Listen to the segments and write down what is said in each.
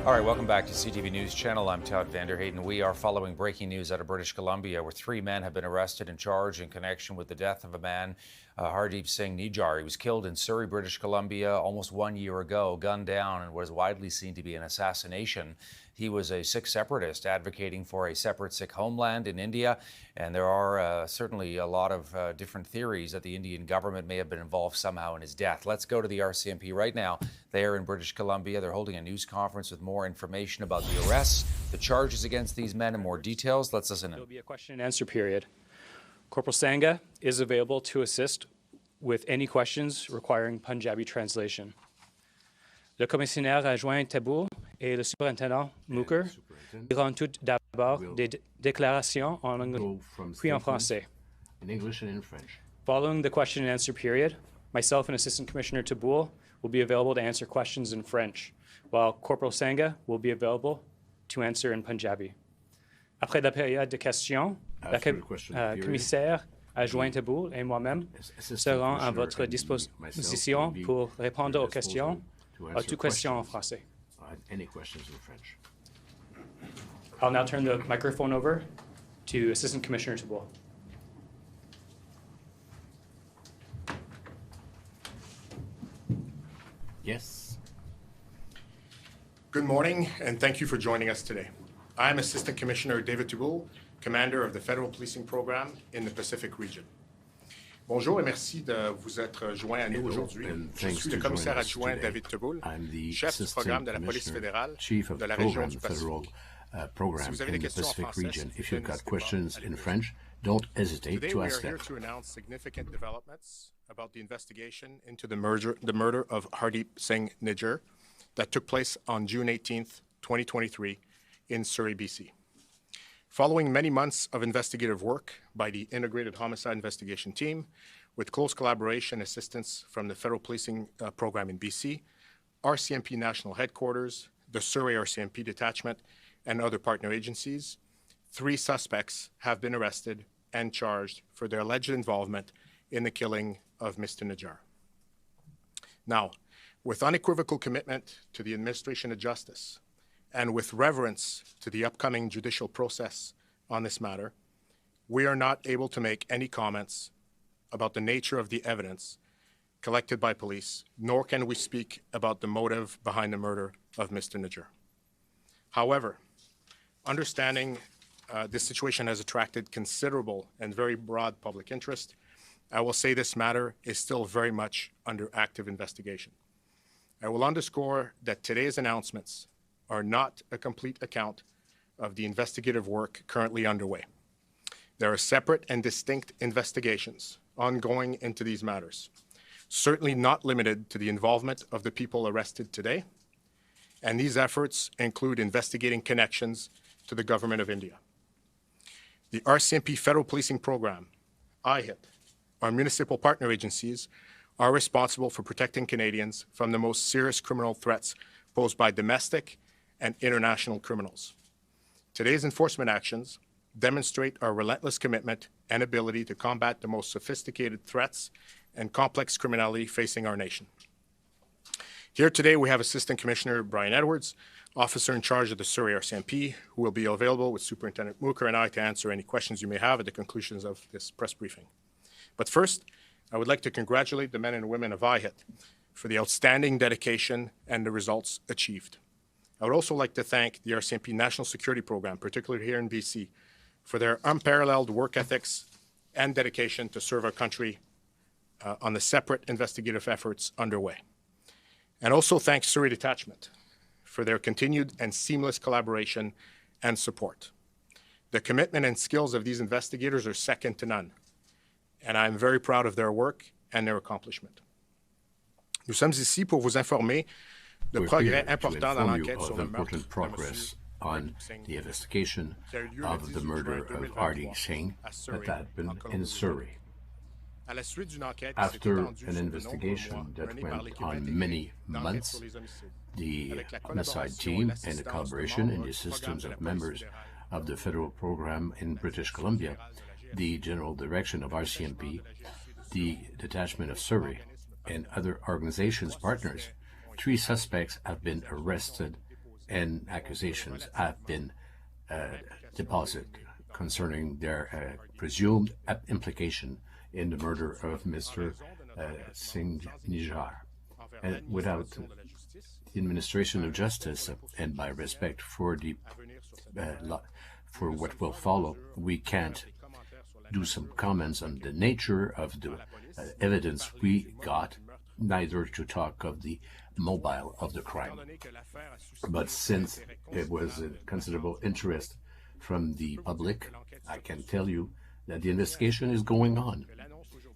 All right, welcome back to CTV News Channel. I'm Todd Vanderhayden. We are following breaking news out of British Columbia, where 3 men have been arrested and charged in connection with the death of a man, Hardeep Singh Nijjar. He was killed in Surrey, British Columbia, almost 1 year ago, gunned down, and was widely seen to be an assassination. He was a Sikh separatist advocating for a separate Sikh homeland in India, and there are certainly a lot of different theories that the Indian government may have been involved somehow in his death. Let's go to the RCMP right now. They are in British Columbia. They're holding a news conference with more information about the arrests, the charges against these men, and more details. Let's listen in. There'll be a question and answer period. Corporal Sangha is available to assist with any questions requiring Punjabi translation. Le commissaire adjoint Taboul et le superintendent Mooker diront tout d'abord des déclarations en anglais puis en français. In English and in French. Following the question and answer period, myself and Assistant Commissioner Taboul will be available to answer questions in French, while Corporal Sangha will be available to answer in Punjabi. Après la période de questions, la commissaire adjoint Taboul et moi-même serons à votre disposition pour répondre aux questions, à toutes questions en français. Any questions in French? I'll now turn the microphone over to Assistant Commissioner Taboul. Yes. Good morning, and thank you for joining us today. I'm Assistant Commissioner David Taboul, Commander of the Federal Policing Program in the Pacific Region. Bonjour et merci de vous être joint à nous aujourd'hui. Je suis le commissaire adjoint David Taboul, chef du programme de la police fédérale de la région du Pacifique. Program in the Pacific region. If you've got questions in French, don't hesitate to ask them. Today we are here to announce significant developments about the investigation into the murder of Hardeep Singh Nijjar that took place on June 18th, 2023 in Surrey, BC. Following many months of investigative work by the Integrated Homicide Investigation Team, with close collaboration and assistance from the Federal Policing Program in BC, RCMP National Headquarters, the Surrey RCMP Detachment, and other partner agencies, 3 suspects have been arrested and charged for their alleged involvement in the killing of Mr. Nijjar. Now, with unequivocal commitment to the administration of justice and with reverence to the upcoming judicial process on this matter, we are not able to make any comments about the nature of the evidence collected by police, nor can we speak about the motive behind the murder of Mr. Nijjar. However, understanding this situation has attracted considerable and very broad public interest, I will say this matter is still very much under active investigation. I will underscore that today's announcements are not a complete account of the investigative work currently underway. There are separate and distinct investigations ongoing into these matters, certainly not limited to the involvement of the people arrested today, and these efforts include investigating connections to the Government of India. The RCMP Federal Policing Program, IHIT, our municipal partner agencies, are responsible for protecting Canadians from the most serious criminal threats posed by domestic and international criminals. Today's enforcement actions demonstrate our relentless commitment and ability to combat the most sophisticated threats and complex criminality facing our nation. Here today we have Assistant Commissioner Brian Edwards, officer in charge of the Surrey RCMP, who will be available with Superintendent Mooker and I to answer any questions you may have at the conclusions of this press briefing. But first, I would like to congratulate the men and women of IHIT for the outstanding dedication and the results achieved. I would also like to thank the RCMP National Security Program, particularly here in BC, for their unparalleled work ethics and dedication to serve our country on the separate investigative efforts underway. And also thank Surrey Detachment for their continued and seamless collaboration and support. The commitment and skills of these investigators are second to none, and I'm very proud of their work and their accomplishment. Nous sommes ici pour vous informer de progrès importants dans l'enquête sur le meurtre progress on the investigation of the murder of Hardeep Singh that happened in Surrey. After an investigation that went on many months, the homicide team and the collaboration and the assistance of members of the federal program in British Columbia, the general direction of RCMP, the detachment of Surrey, and other organizations partners, 3 suspects have been arrested and accusations have been deposited concerning their presumed implication in the murder of Mr. Singh Nijjar. And without the administration of justice and by respect for the for what will follow, we can't do some comments on the nature of the evidence we got, neither to talk of the mobile of the crime. But since it was a considerable interest from the public, I can tell you that the investigation is going on.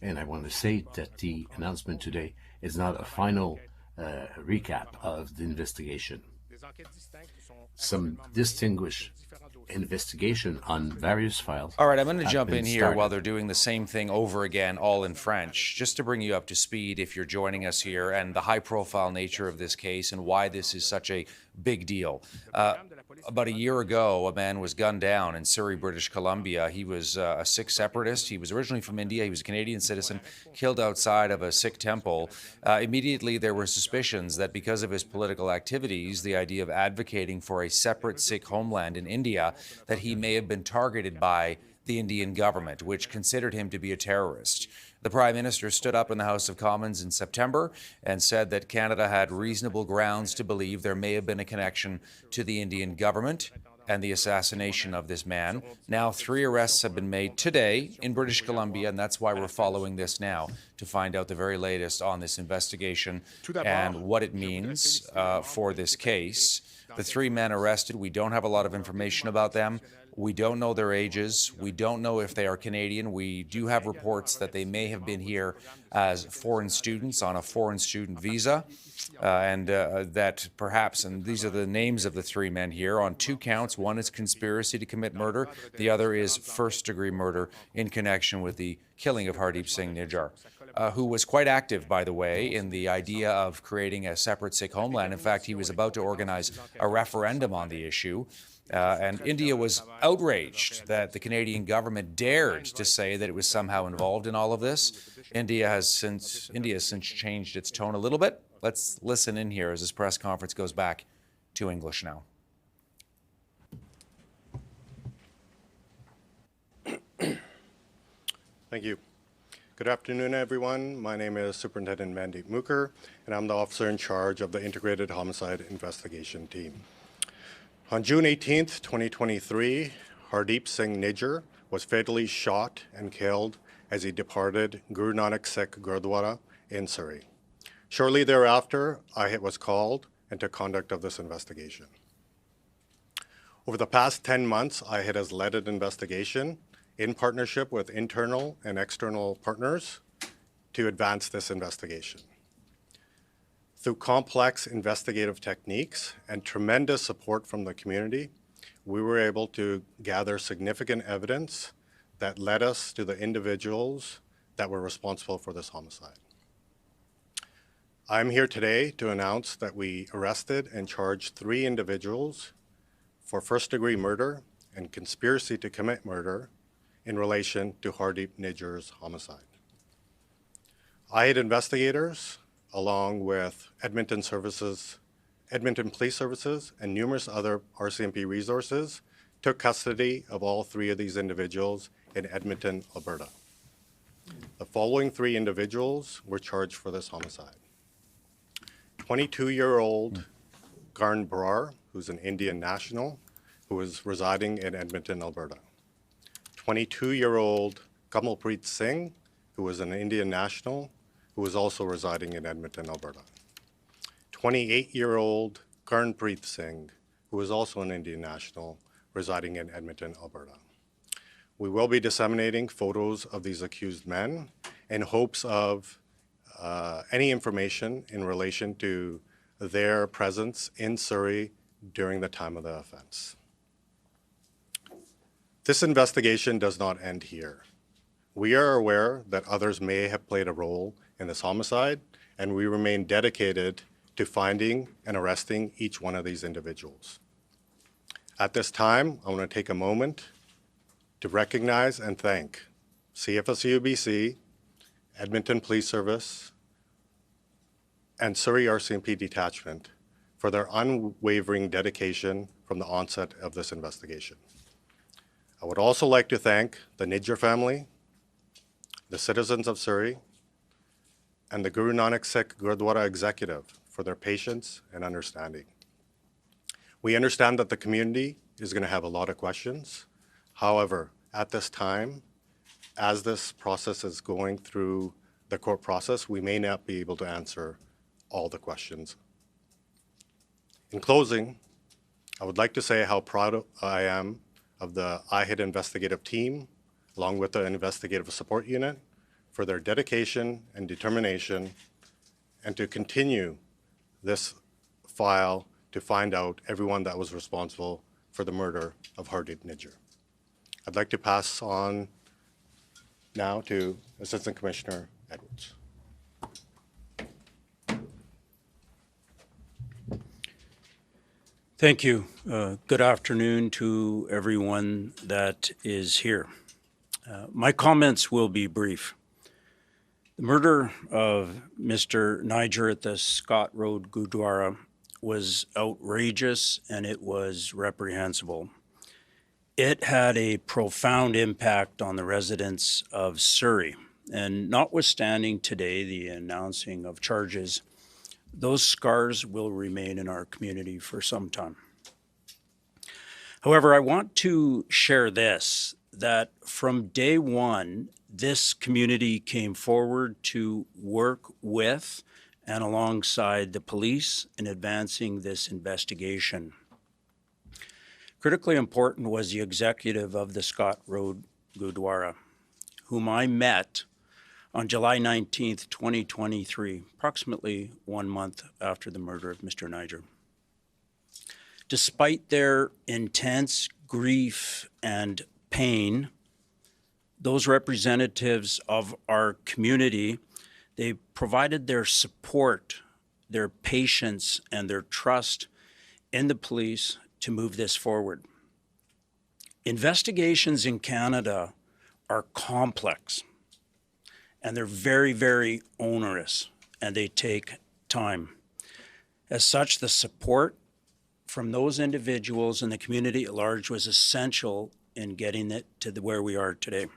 And I want to say that the announcement today is not a final recap of the investigation. Some distinguished investigation on various files. All right, I'm going to jump in here while they're doing the same thing over again, all in French, just to bring you up to speed if you're joining us here, and the high-profile nature of this case and why this is such a big deal. About a year ago, a man was gunned down in Surrey, British Columbia. He was a Sikh separatist. He was originally from India. He was a Canadian citizen, killed outside of a Sikh temple. Immediately, there were suspicions that because of his political activities, the idea of advocating for a separate Sikh homeland in India, that he may have been targeted by the Indian government, which considered him to be a terrorist. The Prime Minister stood up in the House of Commons in September and said that Canada had reasonable grounds to believe there may have been a connection to the Indian government and the assassination of this man. Now, 3 arrests have been made today in British Columbia, and that's why we're following this now, to find out the very latest on this investigation and what it means for this case. The 3 men arrested, we don't have a lot of information about them. We don't know their ages. We don't know if they are Canadian. We do have reports that they may have been here as foreign students on a foreign student visa, and that perhaps, and these are the names of the 3 men here, on 2 counts. One is conspiracy to commit murder. The other is first-degree murder in connection with the killing of Hardeep Singh Nijjar, who was quite active, by the way, in the idea of creating a separate Sikh homeland. In fact, he was about to organize a referendum on the issue. And India was outraged that the Canadian government dared to say that it was somehow involved in all of this. India has since changed its tone a little bit. Let's listen in here as this press conference goes back to English now. Thank you. Good afternoon, everyone. My name is Superintendent Mandeep Mooker, and I'm the officer in charge of the Integrated Homicide Investigation Team. On June 18th, 2023, Hardeep Singh Nijjar was fatally shot and killed as he departed Guru Nanak Sikh Gurdwara in Surrey. Shortly thereafter, I was called into conduct of this investigation. Over the past 10 months, I has led an investigation in partnership with internal and external partners to advance this investigation. Through complex investigative techniques and tremendous support from the community, we were able to gather significant evidence that led us to the individuals that were responsible for this homicide. I'm here today to announce that we arrested and charged 3 individuals for first-degree murder and conspiracy to commit murder in relation to Hardeep Nijjar's homicide. I had investigators, along with Edmonton Police Services, and numerous other RCMP resources, took custody of all 3 of these individuals in Edmonton, Alberta. The following 3 individuals were charged for this homicide. 22-year-old Garn Brar, who's an Indian national, who was residing in Edmonton, Alberta. 22-year-old Kamalpreet Singh, who was an Indian national, who was also residing in Edmonton, Alberta. 28-year-old Garnpreet Singh, who is also an Indian national, residing in Edmonton, Alberta. We will be disseminating photos of these accused men in hopes of any information in relation to their presence in Surrey during the time of the offense. This investigation does not end here. We are aware that others may have played a role in this homicide, and we remain dedicated to finding and arresting each one of these individuals. At this time, I want to take a moment to recognize and thank CFSU-BC, Edmonton Police Service, and Surrey RCMP Detachment for their unwavering dedication from the onset of this investigation. I would also like to thank the Nijjar family, the citizens of Surrey, and the Guru Nanak Sikh Gurdwara executive for their patience and understanding. We understand that the community is going to have a lot of questions. However, at this time, as this process is going through the court process, we may not be able to answer all the questions. In closing, I would like to say how proud I am of the IHID investigative team, along with the investigative support unit, for their dedication and determination, and to continue this file to find out everyone that was responsible for the murder of Hardeep Nijjar. I'd like to pass on now to Assistant Commissioner Edwards. Thank you. Good afternoon to everyone that is here. My comments will be brief. The murder of Mr. Nijjar at the Scott Road Gurdwara was outrageous and it was reprehensible. It had a profound impact on the residents of Surrey, and notwithstanding today the announcing of charges, those scars will remain in our community for some time. However, I want to share this, that from day one, this community came forward to work with and alongside the police in advancing this investigation. Critically important was the executive of the Scott Road Gurdwara, whom I met on July 19th, 2023, approximately 1 month after the murder of Mr. Nijjar. Despite their intense grief and pain, those representatives of our community, they provided their support, their patience, and their trust in the police to move this forward. Investigations in Canada are complex, and they're very, very onerous, and they take time. As such, the support from those individuals and the community at large was essential in getting it to where we are today.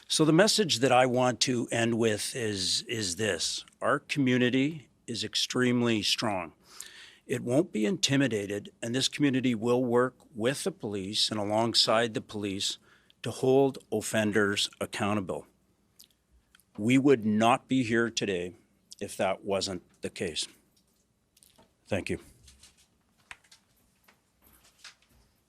So the message that I want to end with is this: our community is extremely strong. It won't be intimidated, and this community will work with the police and alongside the police to hold offenders accountable. We would not be here today if that wasn't the case. Thank you.